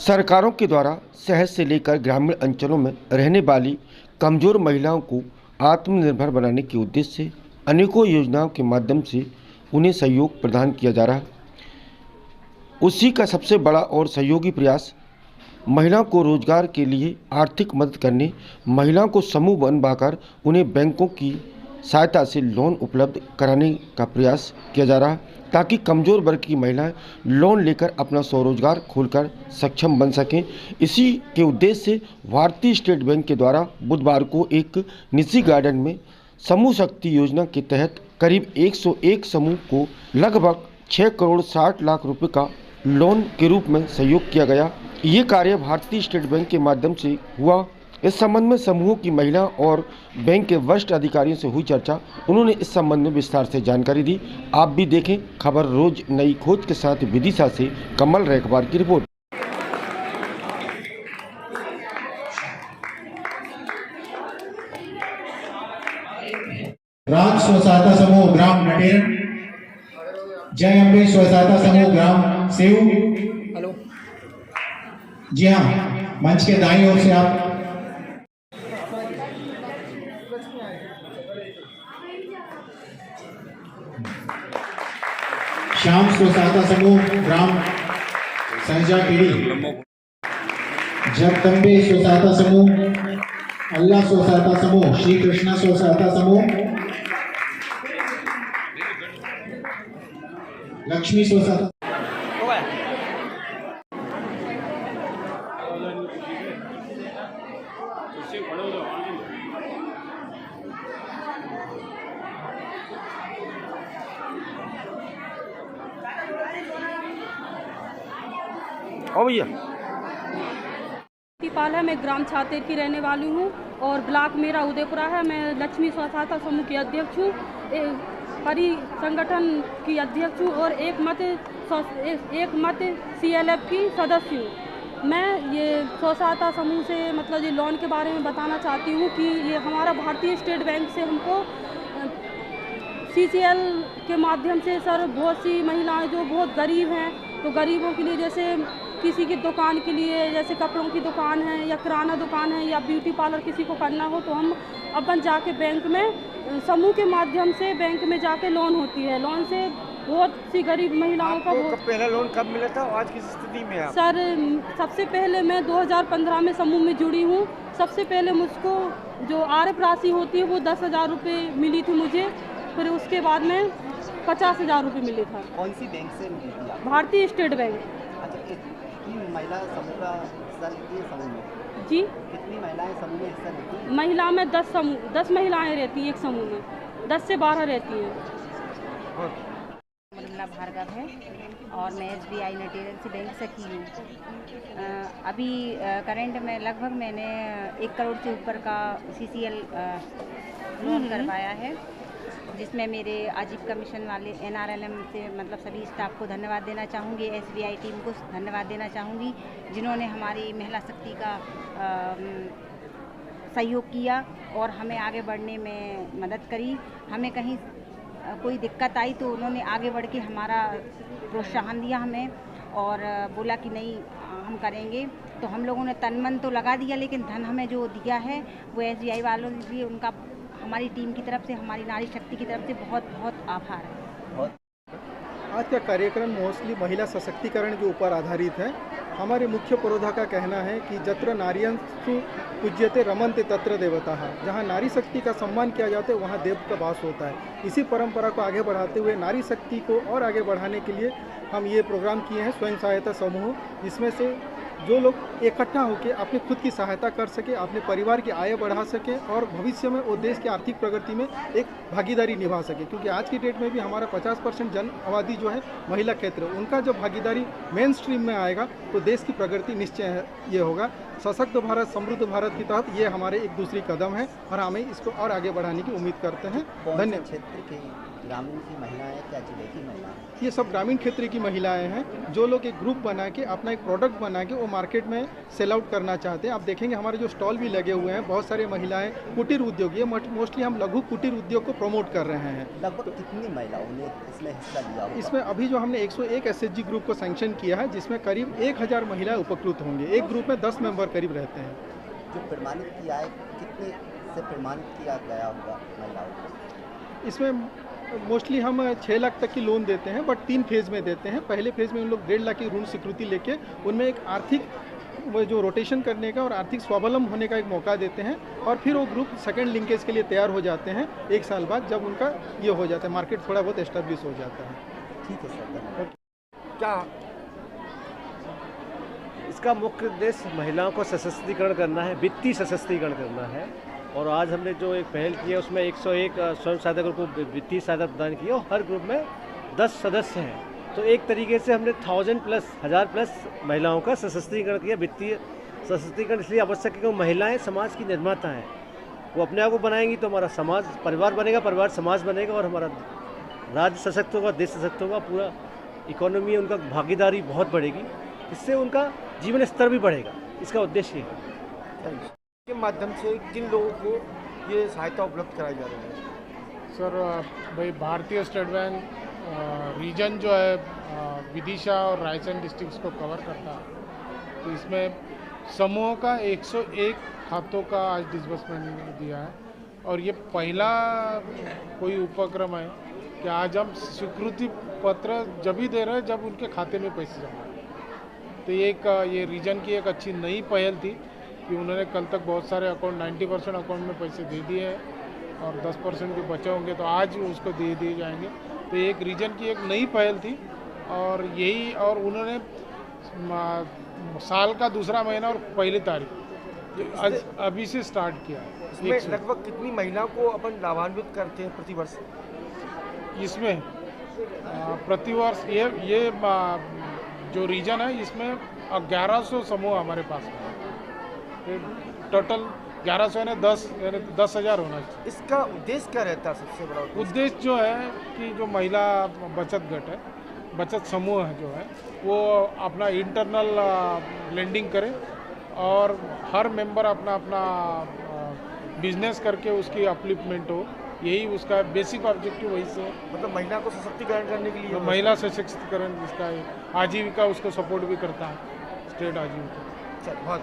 सरकारों के द्वारा शहर से लेकर ग्रामीण अंचलों में रहने वाली कमजोर महिलाओं को आत्मनिर्भर बनाने के उद्देश्य से अनेकों योजनाओं के माध्यम से उन्हें सहयोग प्रदान किया जा रहा है। उसी का सबसे बड़ा और सहयोगी प्रयास महिलाओं को रोजगार के लिए आर्थिक मदद करने, महिलाओं को समूह बनवाकर उन्हें बैंकों की सहायता से लोन उपलब्ध कराने का प्रयास किया जा रहा है, ताकि कमज़ोर वर्ग की महिलाएं लोन लेकर अपना स्वरोजगार खोलकर सक्षम बन सकें। इसी के उद्देश्य से भारतीय स्टेट बैंक के द्वारा बुधवार को एक निजी गार्डन में समूह शक्ति योजना के तहत करीब 101 समूह को लगभग 6 करोड़ 60 लाख रुपए का लोन के रूप में सहयोग किया गया। ये कार्य भारतीय स्टेट बैंक के माध्यम से हुआ। इस संबंध में समूहों की महिला और बैंक के वरिष्ठ अधिकारियों से हुई चर्चा। उन्होंने इस संबंध में विस्तार से जानकारी दी। आप भी देखें खबर रोज नई खोज के साथ विदिशा से कमल रैखवार की रिपोर्ट। ग्राम स्व सहायता समूह ग्राम नटेर, जय अम्बे स्व सहायता समूह ग्राम सेव। हेलो जी हाँ, मंच के दाईं ओर से आप श्याम स्व सहायता समूह ग्राम सहजा पीढ़ी, जगदम्बे स्व सहायता समूह, अल्लाह स्व सहायता समूह, श्री कृष्णा स्व सहायता समूह, लक्ष्मी स्व सहायता भैया पाल है। मैं ग्राम छातेर की रहने वाली हूँ और ब्लॉक मेरा उदयपुरा है। मैं लक्ष्मी स्व सहायता समूह की अध्यक्ष हूँ, परी संगठन की अध्यक्ष हूँ और एक मत CLF की सदस्य हूँ। मैं ये स्व सहायता समूह से मतलब ये लोन के बारे में बताना चाहती हूँ कि ये हमारा भारतीय स्टेट बैंक से हमको CCL के माध्यम से सर बहुत सी महिलाएं जो बहुत गरीब हैं, तो गरीबों के लिए जैसे किसी की दुकान के लिए जैसे कपड़ों की दुकान है या किराना दुकान है या ब्यूटी पार्लर किसी को करना हो, तो हम अपन जाके बैंक में समूह के माध्यम से बैंक में जाके लोन होती है। लोन से बहुत सी गरीब महिलाओं का पहला लोन कब मिला था, आज किस स्थिति में है? सर सबसे पहले मैं 2015 में समूह में जुड़ी हूँ। सबसे पहले मुझको जो आरएफ राशि होती है वो 10,000 रुपये मिली थी मुझे, फिर उसके बाद में 50,000 रुपये मिले था। कौन सी बैंक से मिली थी? भारतीय स्टेट बैंक। अच्छा, कितनी महिला समूह का हिस्सा लेती है समूह में? जी, कितनी महिलाएं समूह में हिस्सा लेती हैं? महिला में 10 महिलाएं रहती हैं एक समूह में, 10 से 12 रहती हैं। मंडला भार्गव है और मैं SBI नटेरियल से बैंक से की हूँ। अभी करंट में लगभग मैंने 1 करोड़ से ऊपर का CCL लोन करवाया है, जिसमें मेरे आजीविका मिशन वाले NRLM से मतलब सभी स्टाफ को धन्यवाद देना चाहूँगी। SBI टीम को धन्यवाद देना चाहूँगी जिन्होंने हमारी महिला शक्ति का सहयोग किया और हमें आगे बढ़ने में मदद करी। हमें कहीं कोई दिक्कत आई तो उन्होंने आगे बढ़ के हमारा प्रोत्साहन दिया हमें और बोला कि नहीं हम करेंगे। तो हम लोगों ने तन मन तो लगा दिया, लेकिन धन हमें जो दिया है वो SBI वालों ने भी, उनका हमारी टीम की तरफ से, हमारी नारी शक्ति की तरफ से बहुत बहुत आभार है। आज का कार्यक्रम मोस्टली महिला सशक्तिकरण के ऊपर आधारित है। हमारे मुख्य पुरोधा का कहना है कि जत्र नार्यंस्तु पूज्यते रमन्ते तत्र देवताः, जहाँ नारी शक्ति का सम्मान किया जाता है वहाँ देव का वास होता है। इसी परंपरा को आगे बढ़ाते हुए नारी शक्ति को और आगे बढ़ाने के लिए हम ये प्रोग्राम किए हैं स्वयं सहायता समूह, जिसमें से जो लोग इकट्ठा होकर अपने खुद की सहायता कर सके, अपने परिवार की आय बढ़ा सके और भविष्य में वो देश की आर्थिक प्रगति में एक भागीदारी निभा सके। क्योंकि आज की डेट में भी हमारा 50% जन आबादी जो है महिला क्षेत्र, उनका जब भागीदारी मेन स्ट्रीम में आएगा तो देश की प्रगति निश्चय ये होगा। सशक्त भारत समृद्ध भारत के तहत ये हमारे एक दूसरी कदम है और हमें इसको और आगे बढ़ाने की उम्मीद करते हैं। धन्यवाद। ग्रामीण की महिलाएं क्या जिले की महिलाएं? ये सब ग्रामीण क्षेत्र की महिलाएं हैं जो लोग एक ग्रुप बना के अपना एक प्रोडक्ट बना के वो मार्केट में सेल आउट करना चाहते हैं। आप देखेंगे हमारे जो स्टॉल भी लगे हुए हैं, बहुत सारे महिलाएं कुटीर उद्योग, ये मोस्टली हम लघु कुटीर उद्योग को प्रमोट कर रहे हैं। लगभग कितनी महिलाओं ने इसमें हिस्सा लिया होगा? इसमें अभी जो हमने 101 एसएचजी ग्रुप को सैंक्शन किया है, जिसमें करीब 1000 महिलाएं उपकृत होंगे। एक ग्रुप में 10 मेंबर करीब रहते हैं। जो प्रमाणित किया है, कितने से प्रमाणित किया गया होगा महिलाओं को? इसमें मोस्टली हम 6 लाख तक की लोन देते हैं, बट 3 फेज़ में देते हैं। पहले फेज़ में उन लोग 1.5 लाख की ऋण स्वीकृति लेके उनमें एक आर्थिक वो जो रोटेशन करने का और आर्थिक स्वावलंबन होने का एक मौका देते हैं, और फिर वो ग्रुप सेकंड लिंकेज के लिए तैयार हो जाते हैं 1 साल बाद, जब उनका ये हो जाता है, मार्केट थोड़ा बहुत एस्टेब्लिश हो जाता है। ठीक है सर, धन्यवाद। क्या इसका मुख्य उद्देश्य महिलाओं को सशक्तिकरण करना है, वित्तीय सशक्तिकरण करना है। और आज हमने जो एक पहल की है उसमें 101 स्वयं सहायता ग्रुप को वित्तीय सहायता प्रदान की है, और हर ग्रुप में 10 सदस्य हैं। तो एक तरीके से हमने 1000+ महिलाओं का सशक्तिकरण किया। वित्तीय सशक्तिकरण इसलिए आवश्यक है कि महिलाएं समाज की निर्माता हैं। वो अपने आप को बनाएंगी तो हमारा समाज परिवार बनेगा, परिवार समाज बनेगा, और हमारा राज्य सशक्त होगा, देश सशक्त होगा, पूरा इकोनॉमी उनका भागीदारी बहुत बढ़ेगी। इससे उनका जीवन स्तर भी बढ़ेगा। इसका उद्देश्य है के माध्यम से किन लोगों को ये सहायता उपलब्ध कराई जा रही है? सर भाई भारतीय स्टेट बैंक रीजन जो है विदिशा और रायसेन डिस्ट्रिक्ट्स को कवर करता है, तो इसमें समूहों का 101 खातों का आज डिसबर्समेंट दिया है। और ये पहला कोई उपक्रम है कि आज हम स्वीकृति पत्र जब ही दे रहे हैं जब उनके खाते में पैसे जमा है। तो ये रीजन की एक अच्छी नई पहल थी कि उन्होंने कल तक बहुत सारे अकाउंट 90% अकाउंट में पैसे दे दिए हैं, और 10% भी बचे होंगे तो आज उसको दे दिए जाएंगे। तो एक रीजन की एक नई पहल थी, और यही, और उन्होंने साल का दूसरा महीना और पहली तारीख अभी से स्टार्ट किया है। इसमें लगभग कितनी महिलाओं को अपन लाभान्वित करते हैं प्रतिवर्ष? इसमें प्रतिवर्ष ये जो रीजन है इसमें 1100 समूह हमारे पास है। टोटल 1100 यानी 10,000 होना चाहिए। इसका उद्देश्य क्या रहता है? सबसे बड़ा उद्देश्य जो है कि जो महिला बचत गट है, बचत समूह है जो है, वो अपना इंटरनल लेंडिंग करे, और हर मेंबर अपना अपना बिजनेस करके उसकी अपलिफ्टमेंट हो। यही उसका बेसिक ऑब्जेक्टिव वही से है। मतलब महिला को सशक्तिकरण करने के लिए, महिला सशक्तिकरण, इसका आजीविका उसको सपोर्ट भी करता है, स्टेट आजीविका। बहुत